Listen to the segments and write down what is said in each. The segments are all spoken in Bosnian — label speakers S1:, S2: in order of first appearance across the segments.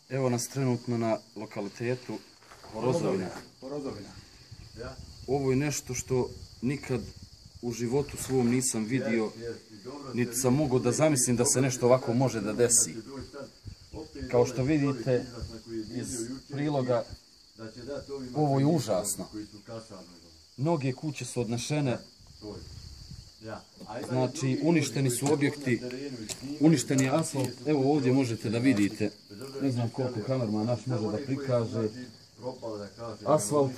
S1: Evo nas trenutno na lokalitetu Horozovina. Ovo je nešto što nikad u životu svom nisam vidio, niti sam mogao da zamislim da se nešto ovako može da desi. Kao što vidite iz priloga, ovo je užasno. Mnoge kuće su odnešene, znači uništeni su objekti, uništen je asfalt. Evo ovdje možete da vidite, ne znam koliko kamerman naš može da prikaže, asfalt,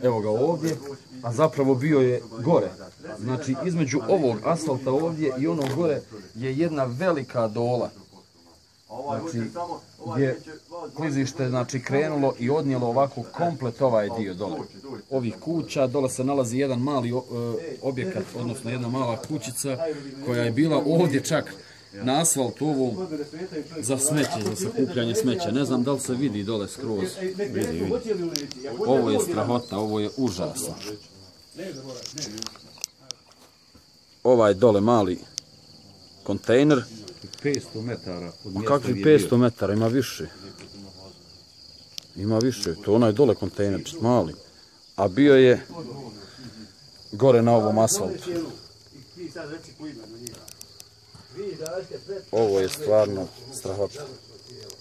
S1: evo ga ovdje, a zapravo bio je gore. Znači između ovog asfalta ovdje i onog gore je jedna velika dola. Znači, gdje klizište krenulo i odnijelo ovako komplet ovaj dio dole. Ovih kuća, dole se nalazi jedan mali objekat, odnosno jedna mala kućica koja je bila ovdje čak na asfaltu ovom za smeće, za sakupljanje smeća. Ne znam da li se vidi dole skroz. Vidi. Ovo je strahota, ovo je užasno. Ovaj dole mali kontejner.
S2: 500 metara od mjesta.
S1: Kakvi 500 metara, ima više. Ima više, to onaj dole kontejner, mali. A bio je gore na ovom asfaltu. Ovo je stvarno strahota.